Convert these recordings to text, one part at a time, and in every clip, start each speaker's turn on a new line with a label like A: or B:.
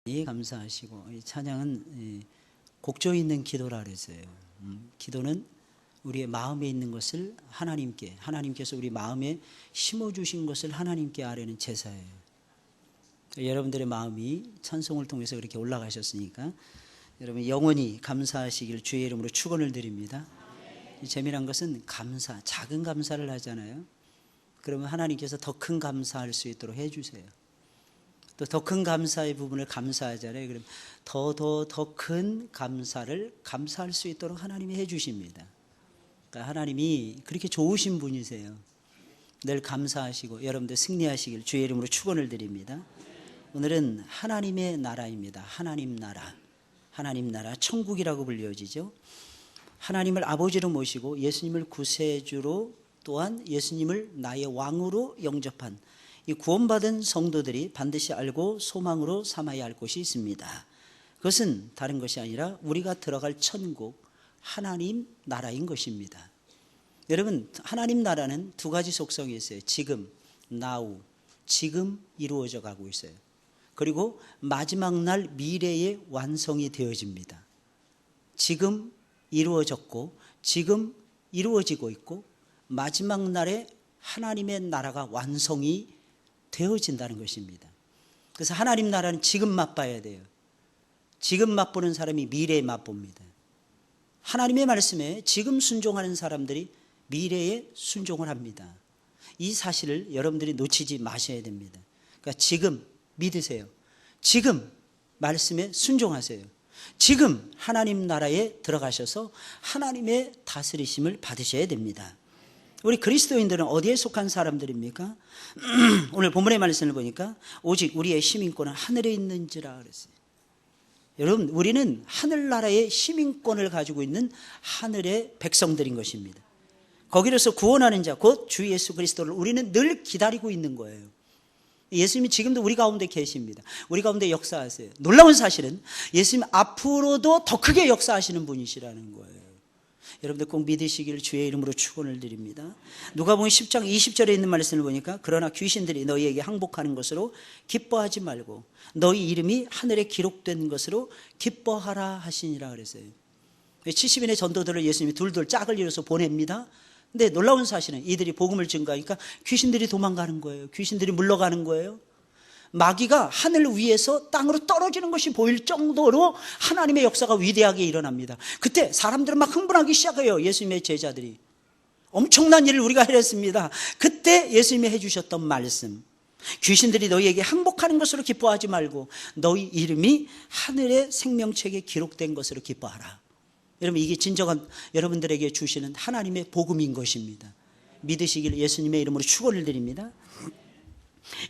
A: 감사하시고, 이 찬양은 곡조 있는 기도라 그랬어요. 기도는 우리의 마음에 있는 것을 하나님께서 우리 마음에 심어주신 것을 하나님께 아뢰는 제사예요. 여러분들의 마음이 찬송을 통해서 그렇게 올라가셨으니까 여러분 영원히 감사하시길 주의 이름으로 축원을 드립니다. 재미난 것은 감사, 작은 감사를 하잖아요. 그러면 하나님께서 더 큰 감사할 수 있도록 해주세요. 또 더 큰 감사의 부분을 감사하잖아요. 그럼 더 큰 감사를 감사할 수 있도록 하나님이 해주십니다. 그러니까 하나님이 그렇게 좋으신 분이세요. 늘 감사하시고 여러분들 승리하시길 주의 이름으로 축원을 드립니다. 오늘은 하나님의 나라입니다. 하나님 나라 천국이라고 불려지죠. 하나님을 아버지로 모시고 예수님을 구세주로 또한 예수님을 나의 왕으로 영접한 이 구원받은 성도들이 반드시 알고 소망으로 삼아야 할 곳이 있습니다. 그것은 다른 것이 아니라 우리가 들어갈 천국, 하나님 나라인 것입니다. 여러분, 하나님 나라는 두 가지 속성이 있어요. 지금, now, 지금 이루어져 가고 있어요. 그리고 마지막 날 미래의 완성이 되어집니다. 지금 이루어졌고 지금 이루어지고 있고 마지막 날에 하나님의 나라가 완성이 되어진다는 것입니다. 그래서 하나님 나라는 지금 맛봐야 돼요. 지금 맛보는 사람이 미래에 맛봅니다. 하나님의 말씀에 지금 순종하는 사람들이 미래에 순종을 합니다. 이 사실을 여러분들이 놓치지 마셔야 됩니다. 그러니까 지금 믿으세요. 지금 말씀에 순종하세요. 지금 하나님 나라에 들어가셔서 하나님의 다스리심을 받으셔야 됩니다. 우리 그리스도인들은 어디에 속한 사람들입니까? 오늘 본문의 말씀을 보니까 오직 우리의 시민권은 하늘에 있는지라 그랬어요. 여러분, 우리는 하늘나라의 시민권을 가지고 있는 하늘의 백성들인 것입니다. 거기로서 구원하는 자, 곧 주 예수 그리스도를 우리는 늘 기다리고 있는 거예요. 예수님이 지금도 우리 가운데 계십니다. 우리 가운데 역사하세요. 놀라운 사실은 예수님 앞으로도 더 크게 역사하시는 분이시라는 거예요. 여러분들 꼭 믿으시길 주의 이름으로 축원을 드립니다. 누가복음 10장 20절에 있는 말씀을 보니까 그러나 귀신들이 너희에게 항복하는 것으로 기뻐하지 말고 너희 이름이 하늘에 기록된 것으로 기뻐하라 하시니라 그랬어요. 70인의 전도들을 예수님이 둘둘 짝을 이뤄서 보냅니다. 근데 놀라운 사실은 이들이 복음을 증거하니까 귀신들이 도망가는 거예요. 귀신들이 물러가는 거예요. 마귀가 하늘 위에서 땅으로 떨어지는 것이 보일 정도로 하나님의 역사가 위대하게 일어납니다. 그때 사람들은 막 흥분하기 시작해요. 예수님의 제자들이. 엄청난 일을 우리가 해냈습니다. 그때 예수님이 해주셨던 말씀. 귀신들이 너희에게 항복하는 것으로 기뻐하지 말고 너희 이름이 하늘의 생명책에 기록된 것으로 기뻐하라. 여러분, 이게 진정한 여러분들에게 주시는 하나님의 복음인 것입니다. 믿으시길 예수님의 이름으로 축원을 드립니다.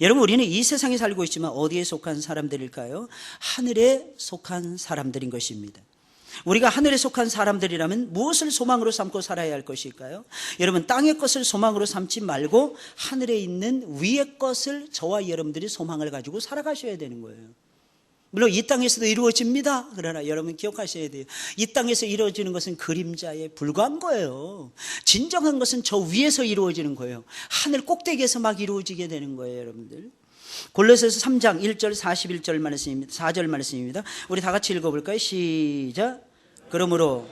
A: 여러분, 우리는 이 세상에 살고 있지만 어디에 속한 사람들일까요? 하늘에 속한 사람들인 것입니다. 우리가 하늘에 속한 사람들이라면 무엇을 소망으로 삼고 살아야 할 것일까요? 여러분, 땅의 것을 소망으로 삼지 말고 하늘에 있는 위의 것을 저와 여러분들이 소망을 가지고 살아가셔야 되는 거예요. 물론 이 땅에서도 이루어집니다. 그러나 여러분 기억하셔야 돼요. 이 땅에서 이루어지는 것은 그림자에 불과한 거예요. 진정한 것은 저 위에서 이루어지는 거예요. 하늘 꼭대기에서 막 이루어지게 되는 거예요, 여러분들. 골로새서 3장 1절 41절 말씀입니다. 4절 말씀입니다. 우리 다 같이 읽어볼까요? 시작. 그러므로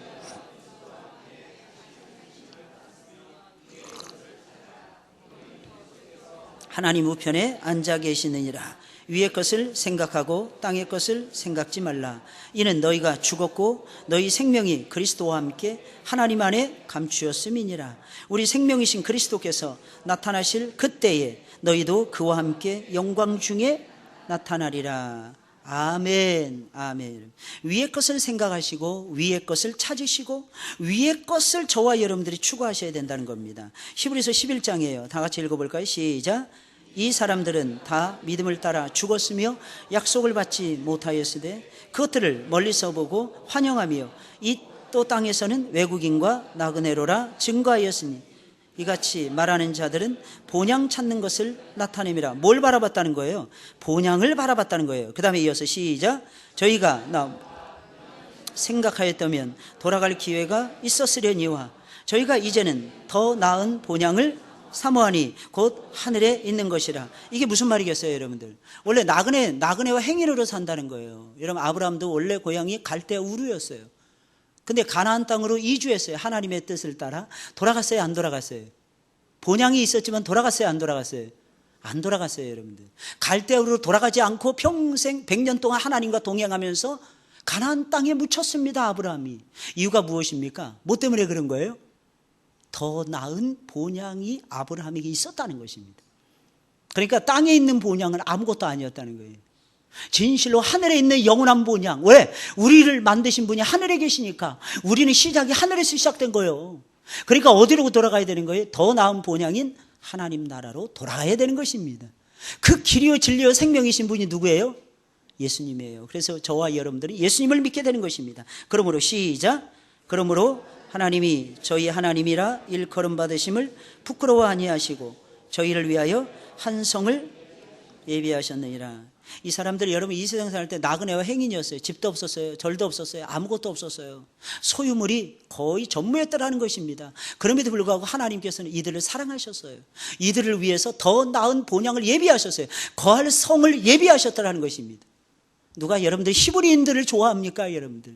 A: 하나님 우편에 앉아 계시느니라. 위의 것을 생각하고 땅의 것을 생각지 말라. 이는 너희가 죽었고 너희 생명이 그리스도와 함께 하나님 안에 감추었음이니라. 우리 생명이신 그리스도께서 나타나실 그때에 너희도 그와 함께 영광 중에 나타나리라. 아멘, 아멘. 위의 것을 생각하시고 위의 것을 찾으시고 위의 것을 저와 여러분들이 추구하셔야 된다는 겁니다. 히브리서 11장이에요. 다 같이 읽어볼까요? 시작. 이 사람들은 다 믿음을 따라 죽었으며 약속을 받지 못하였으되 그것들을 멀리서 보고 환영하며 이 또 땅에서는 외국인과 나그네로라 증거하였으니 이같이 말하는 자들은 본향 찾는 것을 나타내미라. 뭘 바라봤다는 거예요? 본향을 바라봤다는 거예요. 그 다음에 이어서 시작. 저희가 생각하였다면 돌아갈 기회가 있었으려니와 저희가 이제는 더 나은 본향을 사모하니 곧 하늘에 있는 것이라. 이게 무슨 말이겠어요, 여러분들? 원래 나그네와 행인으로 산다는 거예요. 여러분, 아브라함도 원래 고향이 갈대 우르였어요. 근데 가나안 땅으로 이주했어요. 하나님의 뜻을 따라. 돌아갔어요, 안 돌아갔어요? 본향이 있었지만 돌아갔어요, 안 돌아갔어요? 안 돌아갔어요, 여러분들. 갈대우로 돌아가지 않고 평생 100년 동안 하나님과 동행하면서 가나안 땅에 묻혔습니다, 아브라함이. 이유가 무엇입니까? 뭐 때문에 그런 거예요? 더 나은 본향이 아브라함에게 있었다는 것입니다. 그러니까 땅에 있는 본향은 아무것도 아니었다는 거예요. 진실로 하늘에 있는 영원한 본향. 왜? 우리를 만드신 분이 하늘에 계시니까. 우리는 시작이 하늘에서 시작된 거예요. 그러니까 어디로 돌아가야 되는 거예요? 더 나은 본향인 하나님 나라로 돌아가야 되는 것입니다. 그 길이요 진리요 생명이신 분이 누구예요? 예수님이에요. 그래서 저와 여러분들이 예수님을 믿게 되는 것입니다. 그러므로 시작. 그러므로 하나님이 저희 하나님이라 일컬음 받으심을 부끄러워 아니하시고 저희를 위하여 한 성을 예비하셨느니라. 이 사람들이 여러분 이 세상 살 때 나그네와 행인이었어요. 집도 없었어요. 절도 없었어요. 아무것도 없었어요. 소유물이 거의 전무했다라는 것입니다. 그럼에도 불구하고 하나님께서는 이들을 사랑하셨어요. 이들을 위해서 더 나은 본향을 예비하셨어요. 거할 성을 예비하셨다라는 것입니다. 누가 여러분들 히브리인들을 좋아합니까, 여러분들?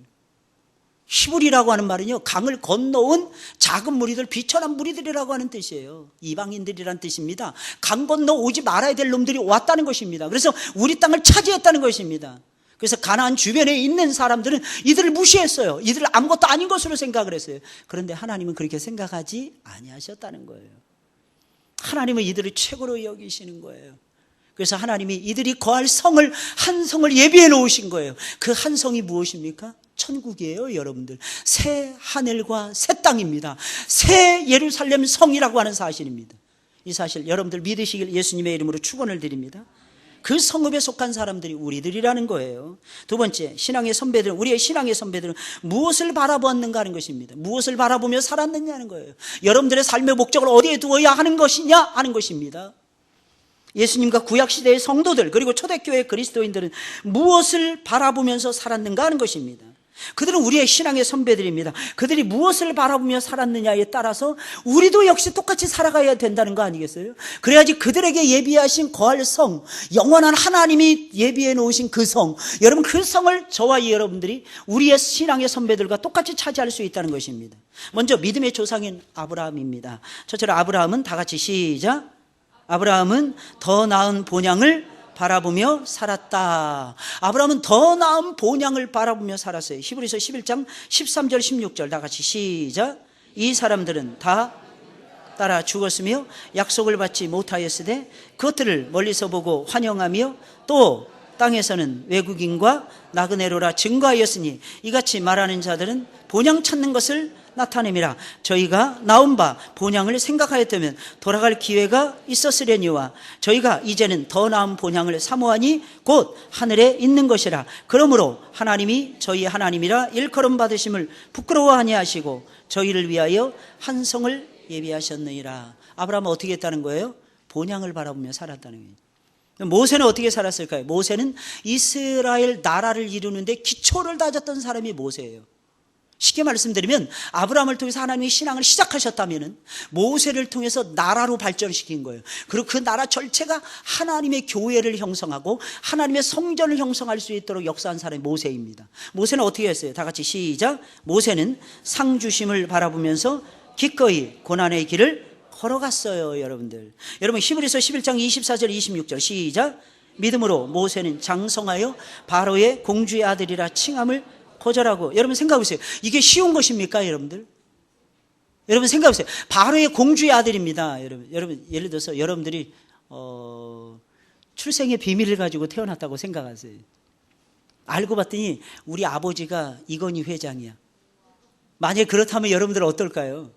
A: 히브리라고 하는 말은요, 강을 건너온 작은 무리들, 비천한 무리들이라고 하는 뜻이에요. 이방인들이란 뜻입니다. 강 건너 오지 말아야 될 놈들이 왔다는 것입니다. 그래서 우리 땅을 차지했다는 것입니다. 그래서 가나안 주변에 있는 사람들은 이들을 무시했어요. 이들을 아무것도 아닌 것으로 생각을 했어요. 그런데 하나님은 그렇게 생각하지 아니하셨다는 거예요. 하나님은 이들을 최고로 여기시는 거예요. 그래서 하나님이 이들이 거할 성을, 한 성을 예비해 놓으신 거예요. 그 한 성이 무엇입니까? 천국이에요, 여러분들. 새 하늘과 새 땅입니다. 새 예루살렘 성이라고 하는 사실입니다. 이 사실 여러분들 믿으시길 예수님의 이름으로 축원을 드립니다. 그 성읍에 속한 사람들이 우리들이라는 거예요. 두 번째, 우리의 신앙의 선배들은 무엇을 바라보았는가 하는 것입니다. 무엇을 바라보며 살았느냐는 거예요. 여러분들의 삶의 목적을 어디에 두어야 하는 것이냐 하는 것입니다. 예수님과 구약시대의 성도들 그리고 초대교회 그리스도인들은 무엇을 바라보면서 살았는가 하는 것입니다. 그들은 우리의 신앙의 선배들입니다. 그들이 무엇을 바라보며 살았느냐에 따라서 우리도 역시 똑같이 살아가야 된다는 거 아니겠어요? 그래야지 그들에게 예비하신 거할 성, 영원한 하나님이 예비해 놓으신 그 성, 여러분 그 성을 저와 여러분들이 우리의 신앙의 선배들과 똑같이 차지할 수 있다는 것입니다. 먼저 믿음의 조상인 아브라함입니다. 첫째로 아브라함은 다 같이 시작. 아브라함은 더 나은 본향을 바라보며 살았다. 아브라함은 더 나은 본향을 바라보며 살았어요. 히브리서 11장 13절 16절 다 같이 시작. 이 사람들은 다 따라 죽었으며 약속을 받지 못하였으되 그것들을 멀리서 보고 환영하며 또 땅에서는 외국인과 나그네로라 증거하였으니 이같이 말하는 자들은 본향 찾는 것을 나타냄이라. 저희가 나온 바 본향을 생각하였다면 돌아갈 기회가 있었으려니와 저희가 이제는 더 나은 본향을 사모하니 곧 하늘에 있는 것이라. 그러므로 하나님이 저희 하나님이라 일컬음 받으심을 부끄러워 아니하시고 저희를 위하여 한 성을 예비하셨느니라. 아브라함은 어떻게 했다는 거예요? 본향을 바라보며 살았다는 거예요. 모세는 어떻게 살았을까요? 모세는 이스라엘 나라를 이루는데 기초를 다졌던 사람이 모세예요. 쉽게 말씀드리면 아브라함을 통해서 하나님이 신앙을 시작하셨다면 모세를 통해서 나라로 발전시킨 거예요. 그리고 그 나라 전체가 하나님의 교회를 형성하고 하나님의 성전을 형성할 수 있도록 역사한 사람이 모세입니다. 모세는 어떻게 했어요? 다 같이 시작. 모세는 상 주심을 바라보면서 기꺼이 고난의 길을 걸어갔어요. 여러분 히브리서 11장 24절 26절 시작. 믿음으로 모세는 장성하여 바로의 공주의 아들이라 칭함을 거절하고. 여러분 생각해 보세요. 이게 쉬운 것입니까, 여러분들? 여러분 생각해 보세요. 바로의 공주의 아들입니다. 여러분 예를 들어서 여러분들이 출생의 비밀을 가지고 태어났다고 생각하세요. 알고 봤더니 우리 아버지가 이건희 회장이야. 만약에 그렇다면 여러분들은 어떨까요?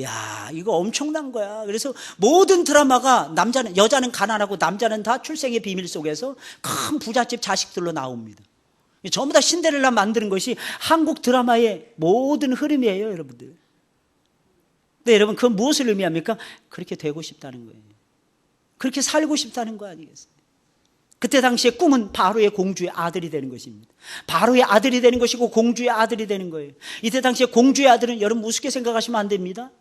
A: 야, 이거 엄청난 거야. 그래서 모든 드라마가 여자는 가난하고 남자는 다 출생의 비밀 속에서 큰 부잣집 자식들로 나옵니다. 전부 다 신데렐라 만드는 것이 한국 드라마의 모든 흐름이에요, 여러분들. 근데 여러분, 그건 무엇을 의미합니까? 그렇게 되고 싶다는 거예요. 그렇게 살고 싶다는 거 아니겠어요? 그때 당시에 꿈은 바로의 공주의 아들이 되는 것입니다. 바로의 아들이 되는 것이고 공주의 아들이 되는 거예요. 이때 당시에 공주의 아들은 여러분 우습게 생각하시면 안 됩니다.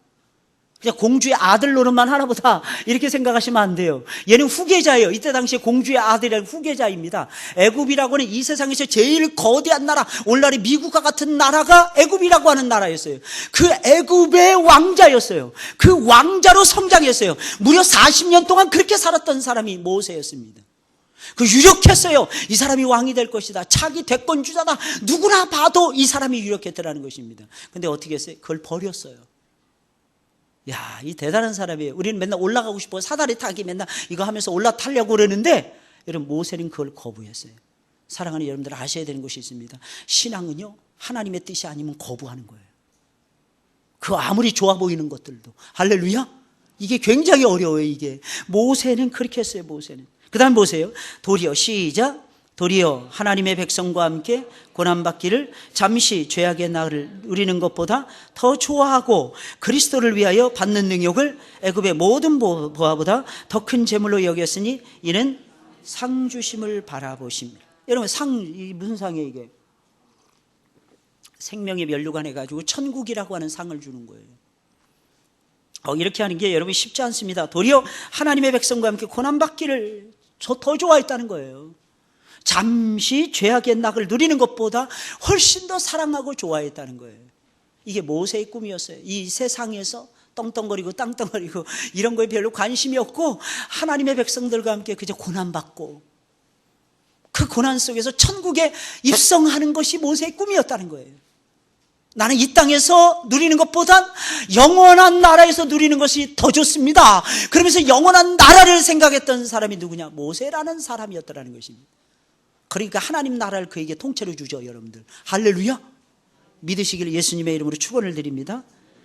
A: 그냥 공주의 아들 노릇만 하나 보다 이렇게 생각하시면 안 돼요. 얘는 후계자예요. 이때 당시에 공주의 아들이라는 후계자입니다. 애굽이라고는 이 세상에서 제일 거대한 나라, 오늘날의 미국과 같은 나라가 애굽이라고 하는 나라였어요. 그 애굽의 왕자였어요. 그 왕자로 성장했어요. 무려 40년 동안 그렇게 살았던 사람이 모세였습니다. 그 유력했어요. 이 사람이 왕이 될 것이다. 차기 대권주자다. 누구나 봐도 이 사람이 유력했더라는 것입니다. 근데 어떻게 했어요? 그걸 버렸어요. 야, 이 대단한 사람이에요. 우리는 맨날 올라가고 싶어 사다리 타기 맨날 이거 하면서 올라타려고 그러는데 여러분 모세는 그걸 거부했어요. 사랑하는 여러분들 아셔야 되는 것이 있습니다. 신앙은요 하나님의 뜻이 아니면 거부하는 거예요. 그 아무리 좋아 보이는 것들도. 할렐루야. 이게 굉장히 어려워요. 이게 모세는 그렇게 했어요. 모세는. 그 다음 보세요. 도리어 시작. 도리어 하나님의 백성과 함께 고난받기를 잠시 죄악의 날을 누리는 것보다 더 좋아하고 그리스도를 위하여 받는 능욕을 애굽의 모든 보화보다 더 큰 재물로 여겼으니 이는 상 주심을 바라보십니다. 여러분 이 무슨 상이에요 이게? 생명의 면류관 해가지고 천국이라고 하는 상을 주는 거예요. 이렇게 하는 게 여러분 쉽지 않습니다. 도리어 하나님의 백성과 함께 고난받기를 더 좋아했다는 거예요. 잠시 죄악의 낙을 누리는 것보다 훨씬 더 사랑하고 좋아했다는 거예요. 이게 모세의 꿈이었어요. 이 세상에서 떵떵거리고 땅덩거리고 이런 거에 별로 관심이 없고 하나님의 백성들과 함께 그저 고난받고 그 고난 속에서 천국에 입성하는 것이 모세의 꿈이었다는 거예요. 나는 이 땅에서 누리는 것보단 영원한 나라에서 누리는 것이 더 좋습니다. 그러면서 영원한 나라를 생각했던 사람이 누구냐? 모세라는 사람이었다는 것입니다. 그러니까 하나님 나라를 그에게 통째로 주죠. 여러분들 할렐루야. 믿으시길 예수님의 이름으로 축원을 드립니다.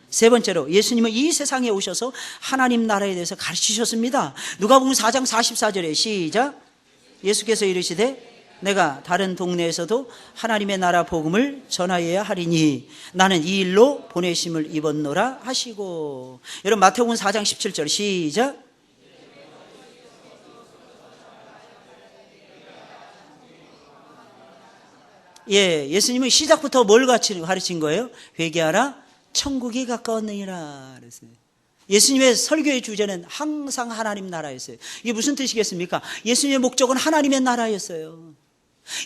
A: 세 번째로 예수님은 이 세상에 오셔서 하나님 나라에 대해서 가르치셨습니다. 누가복음 4장 44절에 시작. 예수께서 이르시되 내가 다른 동네에서도 하나님의 나라 복음을 전하여야 하리니 나는 이 일로 보내심을 입었노라 하시고. 여러분 마태복음 4장 17절 시작. 예, 예수님은 시작부터 뭘 가르친 거예요? 회개하라 천국이 가까웠느니라 그랬어요. 예수님의 설교의 주제는 항상 하나님 나라였어요. 이게 무슨 뜻이겠습니까? 예수님의 목적은 하나님의 나라였어요.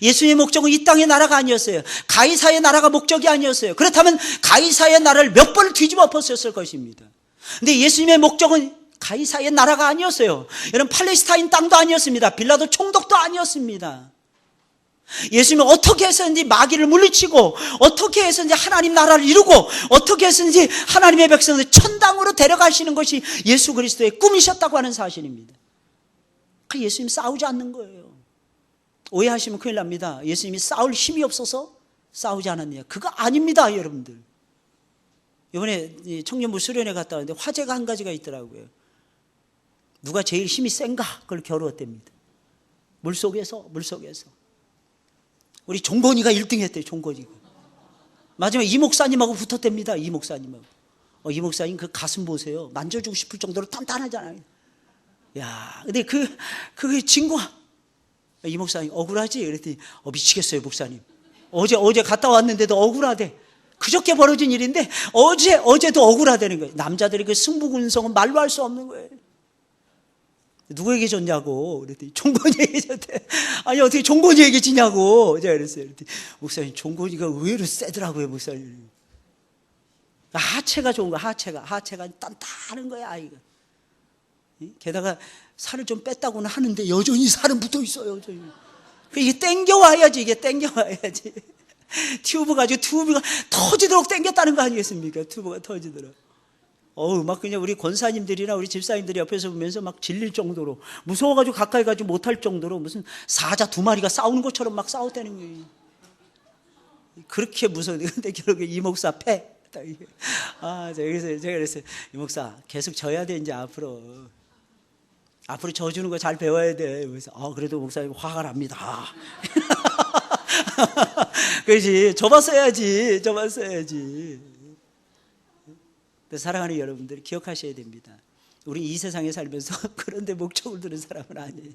A: 예수님의 목적은 이 땅의 나라가 아니었어요. 가이사의 나라가 목적이 아니었어요. 그렇다면 가이사의 나라를 몇 번을 뒤집어 엎었을 것입니다. 근데 예수님의 목적은 가이사의 나라가 아니었어요. 여러분 팔레스타인 땅도 아니었습니다. 빌라도 총독도 아니었습니다. 예수님은 어떻게 해서든지 마귀를 물리치고 어떻게 해서든지 하나님 나라를 이루고 어떻게 해서든지 하나님의 백성을 천당으로 데려가시는 것이 예수 그리스도의 꿈이셨다고 하는 사실입니다. 그 예수님 싸우지 않는 거예요. 오해하시면 큰일 납니다. 예수님이 싸울 힘이 없어서 싸우지 않았느냐. 그거 아닙니다. 여러분들. 이번에 청년부 수련회 갔다 왔는데 화제가 한 가지가 있더라고요. 누가 제일 힘이 센가 그걸 겨루었답니다. 물속에서 우리 종건이가 1등 했대요. 종건이가 마지막에 이 목사님하고 붙었답니다. 이 목사님하고. 이 목사님 그 가슴 보세요. 만져주고 싶을 정도로 단단하잖아요. 야, 근데 그 친구가 이 목사님 억울하지? 그랬더니 미치겠어요 목사님. 어제 갔다 왔는데도 억울하대. 그저께 벌어진 일인데 어제도 억울하다는 거예요. 남자들이 그 승부군성은 말로 할 수 없는 거예요. 누구에게 졌냐고 그랬더니 종건이에게 졌대. 아니 어떻게 종건이에게 지냐고 제가 그랬어요. 그랬더니 목사님 종건이가 의외로 세더라고요 목사님. 하체가 좋은 거야. 하체가 단단한 거야 아이가. 게다가 살을 좀 뺐다고는 하는데 여전히 살은 붙어 있어요. 여전히. 이게 땡겨와야지. 튜브 가지고 튜브가 터지도록 땡겼다는 거 아니겠습니까? 튜브가 터지도록. 막 그냥 우리 권사님들이나 우리 집사님들이 옆에서 보면서 막 질릴 정도로 무서워가지고 가까이 가지 못할 정도로 무슨 사자 2마리가 싸우는 것처럼 막 싸웠다는 거예요. 그렇게 무서운데 근데 결국에 이 목사 패. 제가 그랬어요. 이 목사 계속 져야 돼 이제 앞으로 져주는 거 잘 배워야 돼. 그래서 그래도 목사님 화가 납니다. 그렇지. 져봤어야지. 사랑하는 여러분들 기억하셔야 됩니다. 우리 이 세상에 살면서 그런데 목적을 두는 사람은 아니에요.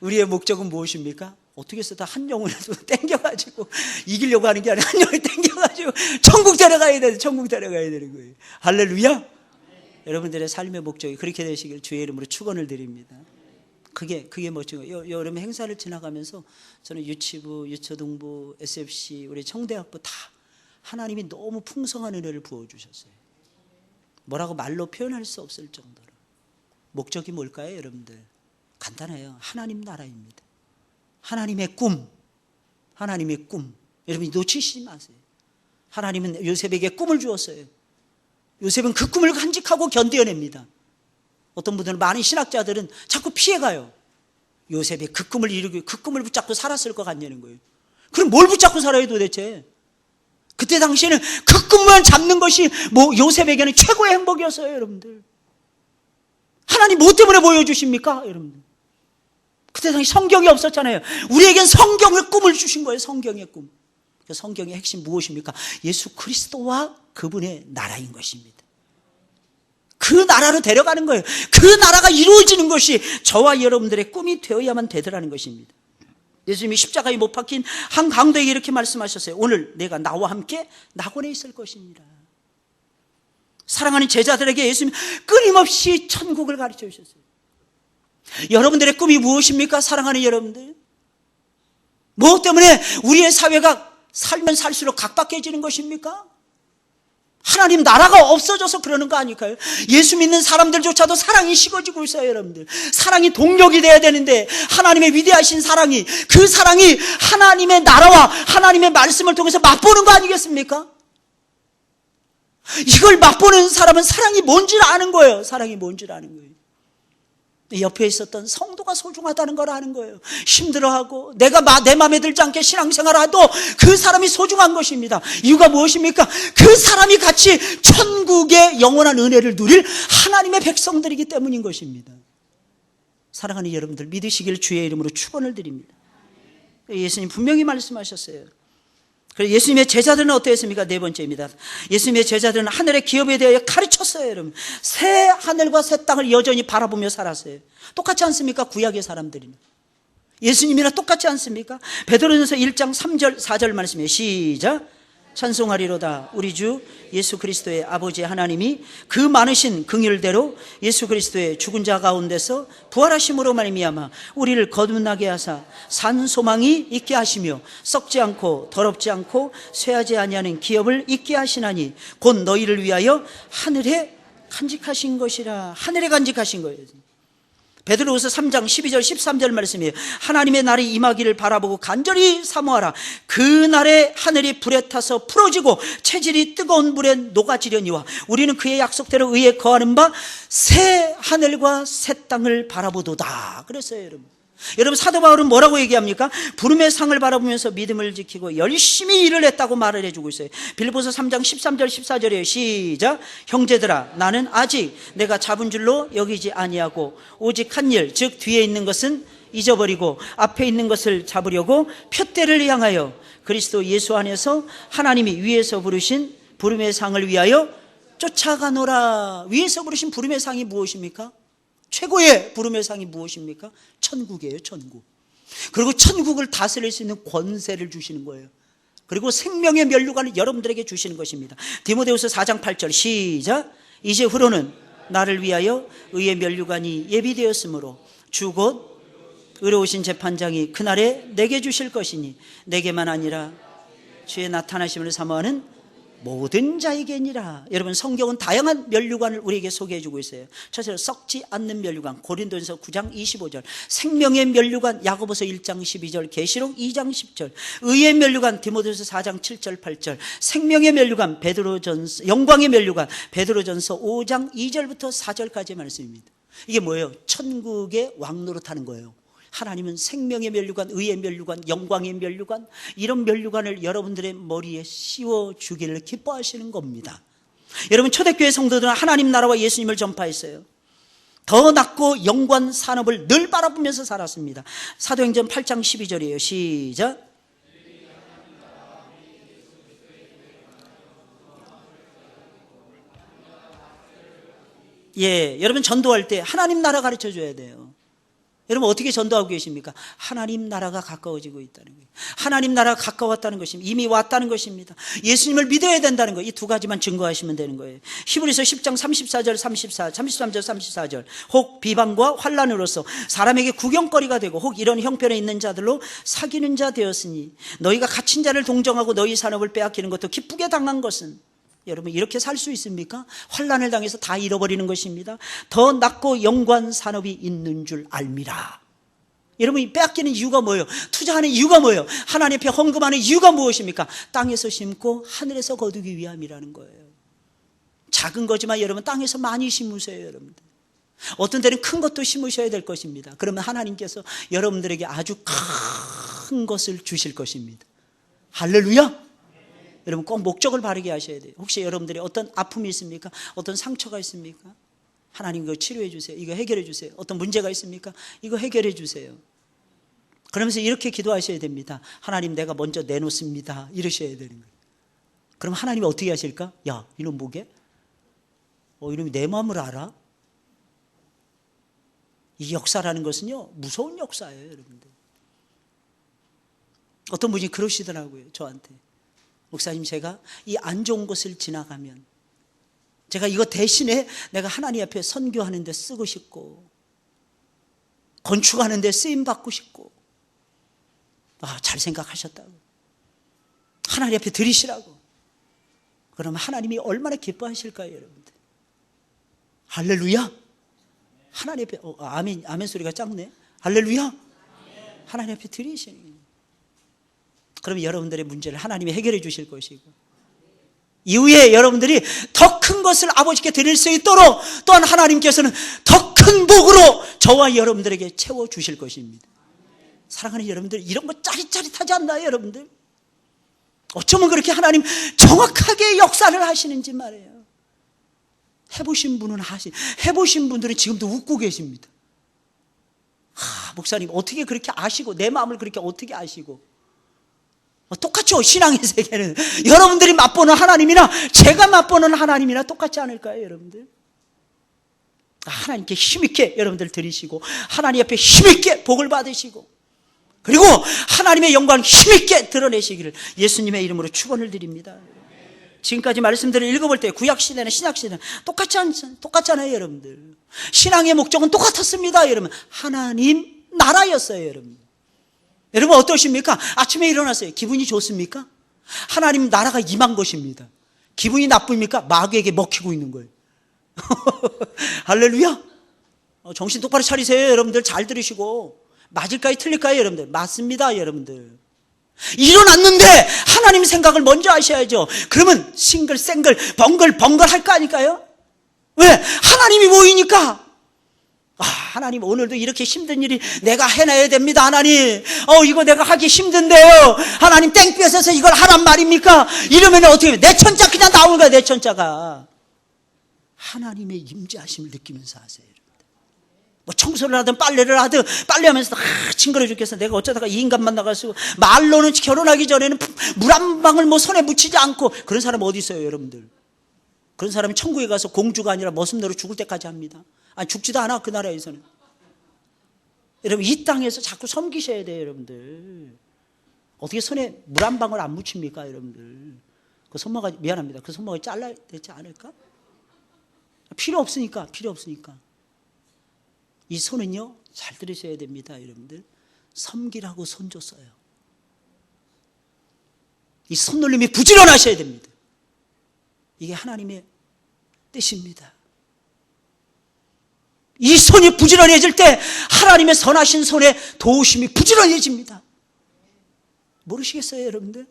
A: 우리의 목적은 무엇입니까? 어떻게 해서 다 한 영혼을 땡겨가지고 이기려고 하는 게 아니라 한 영혼을 땡겨가지고 천국 데려가야 되는 거예요. 할렐루야. 여러분들의 삶의 목적이 그렇게 되시길 주의 이름으로 축원을 드립니다. 그게 멋진 거예요. 여름 행사를 지나가면서 저는 유치부, 유초등부, SFC, 우리 청대학부 다 하나님이 너무 풍성한 은혜를 부어주셨어요. 뭐라고 말로 표현할 수 없을 정도로. 목적이 뭘까요, 여러분들? 간단해요. 하나님 나라입니다. 하나님의 꿈. 하나님의 꿈. 여러분이 놓치시지 마세요. 하나님은 요셉에게 꿈을 주었어요. 요셉은 그 꿈을 간직하고 견뎌냅니다. 어떤 분들은, 많은 신학자들은 자꾸 피해가요. 요셉이 그 꿈을 이루고 그 꿈을 붙잡고 살았을 것 같냐는 거예요. 그럼 뭘 붙잡고 살아요 도대체? 그때 당시에는 그 꿈만 잡는 것이 요셉에게는 최고의 행복이었어요. 여러분들, 하나님 뭐 때문에 보여주십니까? 여러분들, 그때 당시 성경이 없었잖아요. 우리에겐 성경의 꿈을 주신 거예요. 성경의 꿈. 그 성경의 핵심 무엇입니까? 예수 그리스도와 그분의 나라인 것입니다. 그 나라로 데려가는 거예요. 그 나라가 이루어지는 것이 저와 여러분들의 꿈이 되어야만 되더라는 것입니다. 예수님이 십자가에 못 박힌 한 강도에게 이렇게 말씀하셨어요. 오늘 내가 나와 함께 낙원에 있을 것입니다. 사랑하는 제자들에게 예수님이 끊임없이 천국을 가르쳐 주셨어요. 여러분들의 꿈이 무엇입니까? 사랑하는 여러분들, 무엇 때문에 우리의 사회가 살면 살수록 각박해지는 것입니까? 하나님 나라가 없어져서 그러는 거 아닐까요? 예수 믿는 사람들조차도 사랑이 식어지고 있어요. 여러분들, 사랑이 동력이 돼야 되는데, 하나님의 위대하신 사랑이, 그 사랑이 하나님의 나라와 하나님의 말씀을 통해서 맛보는 거 아니겠습니까? 이걸 맛보는 사람은 사랑이 뭔지를 아는 거예요. 사랑이 뭔지를 아는 거예요. 옆에 있었던 성도가 소중하다는 걸 아는 거예요. 힘들어하고 내가 내 마음에 들지 않게 신앙생활을 해도 그 사람이 소중한 것입니다. 이유가 무엇입니까? 그 사람이 같이 천국의 영원한 은혜를 누릴 하나님의 백성들이기 때문인 것입니다. 사랑하는 여러분들, 믿으시길 주의 이름으로 축원을 드립니다. 예수님 분명히 말씀하셨어요. 그래서 예수님의 제자들은 어떠했습니까? 네 번째입니다. 예수님의 제자들은 하늘의 기업에 대하여 가르쳤어요. 여러분, 새 하늘과 새 땅을 여전히 바라보며 살았어요. 똑같지 않습니까? 구약의 사람들이나 예수님이나 똑같지 않습니까? 베드로전서 1장 3절 4절 말씀이에요. 시작. 찬송하리로다 우리 주 예수 그리스도의 아버지 하나님이 그 많으신 긍휼대로 예수 그리스도의 죽은 자 가운데서 부활하심으로 말미암아 우리를 거듭나게 하사 산 소망이 있게 하시며 썩지 않고 더럽지 않고 쇠하지 아니하는 기업을 있게 하시나니 곧 너희를 위하여 하늘에 간직하신 것이라. 하늘에 간직하신 거예요. 베드로후서 3장 12절 13절 말씀이에요. 하나님의 날이 임하기를 바라보고 간절히 사모하라. 그 날에 하늘이 불에 타서 풀어지고 체질이 뜨거운 물에 녹아지려니와 우리는 그의 약속대로 의에 거하는 바 새 하늘과 새 땅을 바라보도다. 그랬어요. 여러분, 사도 바울은 뭐라고 얘기합니까? 부름의 상을 바라보면서 믿음을 지키고 열심히 일을 했다고 말을 해주고 있어요. 빌립보서 3장 13절 14절이에요. 시작. 형제들아, 나는 아직 내가 잡은 줄로 여기지 아니하고 오직 한 일, 즉 뒤에 있는 것은 잊어버리고 앞에 있는 것을 잡으려고 표대를 향하여 그리스도 예수 안에서 하나님이 위에서 부르신 부름의 상을 위하여 쫓아가노라. 위에서 부르신 부름의 상이 무엇입니까? 최고의 부름의 상이 무엇입니까? 천국이에요. 천국. 그리고 천국을 다스릴 수 있는 권세를 주시는 거예요. 그리고 생명의 면류관을 여러분들에게 주시는 것입니다. 디모데후서 4장 8절 시작. 이제 후로는 나를 위하여 의의 면류관이 예비되었으므로 주 곧 의로우신 재판장이 그날에 내게 주실 것이니 내게만 아니라 주의 나타나심을 사모하는 모든 자에게니라. 여러분, 성경은 다양한 면류관을 우리에게 소개해주고 있어요. 첫째로 썩지 않는 면류관, 고린도전서 9장 25절, 생명의 면류관, 야고보서 1장 12절, 계시록 2장 10절, 의의 면류관, 디모데후서 4장 7절 8절, 생명의 면류관, 베드로전서, 영광의 면류관, 베드로전서 5장 2절부터 4절까지의 말씀입니다. 이게 뭐예요? 천국의 왕노릇하는 거예요. 하나님은 생명의 면류관, 의의 면류관, 영광의 면류관, 이런 면류관을 여러분들의 머리에 씌워주기를 기뻐하시는 겁니다. 여러분, 초대교회 성도들은 하나님 나라와 예수님을 전파했어요. 더 낮고 영광 산업을 늘 바라보면서 살았습니다. 사도행전 8장 12절이에요. 시작. 예, 여러분, 전도할 때 하나님 나라 가르쳐 줘야 돼요. 여러분 어떻게 전도하고 계십니까? 하나님 나라가 가까워지고 있다는 거예요. 하나님 나라가 가까웠다는 것입니다. 이미 왔다는 것입니다. 예수님을 믿어야 된다는 거예요. 이 두 가지만 증거하시면 되는 거예요. 히브리서 10장 34절 33절 34절 혹 비방과 환난으로서 사람에게 구경거리가 되고 혹 이런 형편에 있는 자들로 사귀는 자 되었으니 너희가 갇힌 자를 동정하고 너희 산업을 빼앗기는 것도 기쁘게 당한 것은, 여러분 이렇게 살 수 있습니까? 환난을 당해서 다 잃어버리는 것입니다. 더 낫고 영광 산업이 있는 줄 알미라. 여러분 빼앗기는 이유가 뭐예요? 투자하는 이유가 뭐예요? 하나님 앞에 헌금하는 이유가 무엇입니까? 땅에서 심고 하늘에서 거두기 위함이라는 거예요. 작은 거지만 여러분 땅에서 많이 심으세요. 여러분들 어떤 때는 큰 것도 심으셔야 될 것입니다. 그러면 하나님께서 여러분들에게 아주 큰 것을 주실 것입니다. 할렐루야. 여러분 꼭 목적을 바르게 하셔야 돼요. 혹시 여러분들이 어떤 아픔이 있습니까? 어떤 상처가 있습니까? 하나님 이거 치료해 주세요. 이거 해결해 주세요. 어떤 문제가 있습니까? 이거 해결해 주세요. 그러면서 이렇게 기도하셔야 됩니다. 하나님 내가 먼저 내놓습니다. 이러셔야 되는 거예요. 그럼 하나님이 어떻게 하실까? 야 이놈 뭐게? 이놈이 내 마음을 알아? 이 역사라는 것은요 무서운 역사예요. 여러분들 어떤 분이 그러시더라고요. 저한테 목사님 제가 이 안 좋은 것을 지나가면 제가 이거 대신에 내가 하나님 앞에 선교하는 데 쓰고 싶고 건축하는 데 쓰임받고 싶고, 잘 생각하셨다고 하나님 앞에 드리시라고. 그러면 하나님이 얼마나 기뻐하실까요? 여러분들 할렐루야. 하나님 앞에 아멘 소리가 작네. 할렐루야. 하나님 앞에 드리시는 거예요. 그러면 여러분들의 문제를 하나님이 해결해 주실 것이고, 이후에 여러분들이 더 큰 것을 아버지께 드릴 수 있도록 또한 하나님께서는 더 큰 복으로 저와 여러분들에게 채워 주실 것입니다. 사랑하는 여러분들, 이런 거 짜릿짜릿하지 않나요? 여러분들 어쩌면 그렇게 하나님 정확하게 역사를 하시는지 말이에요. 해보신 분들은 지금도 웃고 계십니다. 목사님 어떻게 그렇게 아시고, 내 마음을 그렇게 어떻게 아시고. 똑같죠. 신앙의 세계는 여러분들이 맛보는 하나님이나 제가 맛보는 하나님이나 똑같지 않을까요? 여러분들 하나님께 힘있게 여러분들 드리시고, 하나님 앞에 힘있게 복을 받으시고, 그리고 하나님의 영광을 힘있게 드러내시기를 예수님의 이름으로 축원을 드립니다. 지금까지 말씀들을 읽어볼 때 구약시대나 신약시대는 똑같잖아요. 여러분들 신앙의 목적은 똑같았습니다. 여러분 하나님 나라였어요. 여러분 어떠십니까? 아침에 일어났어요. 기분이 좋습니까? 하나님 나라가 임한 것입니다. 기분이 나쁩니까? 마귀에게 먹히고 있는 거예요. 할렐루야. 정신 똑바로 차리세요. 여러분들 잘 들으시고. 맞을까요? 틀릴까요? 여러분들 맞습니다. 여러분들 일어났는데 하나님 생각을 먼저 하셔야죠. 그러면 싱글생글 번글 할 거 아닐까요? 왜? 하나님이 보이니까. 하나님 오늘도 이렇게 힘든 일이 내가 해내야 됩니다. 하나님 이거 내가 하기 힘든데요. 하나님 땡 뺏어서 이걸 하란 말입니까? 이러면 어떻게 내 천자 그냥 나오는 거야. 내 천자가 하나님의 임재하심을 느끼면서 하세요. 뭐 청소를 하든 빨래를 하든 빨래하면서 징그러 죽겠어. 내가 어쩌다가 이 인간 만나가지고 말로는 결혼하기 전에는 물 한 방울 뭐 손에 묻히지 않고. 그런 사람 어디 있어요? 여러분들 그런 사람이 천국에 가서 공주가 아니라 머슴노로 죽을 때까지 합니다. 죽지도 않아. 그 나라에서는. 여러분 이 땅에서 자꾸 섬기셔야 돼요. 여러분들 어떻게 손에 물 한 방울 안 묻힙니까? 여러분들 그 손모가 미안합니다. 그 손모가 잘라야 되지 않을까? 필요 없으니까. 이 손은요 잘 들으셔야 됩니다. 여러분들 섬기라고 손 줬어요. 이 손놀림이 부지런하셔야 됩니다. 이게 하나님의 뜻입니다. 이 손이 부지런해질 때 하나님의 선하신 손에 도우심이 부지런해집니다. 모르시겠어요? 여러분들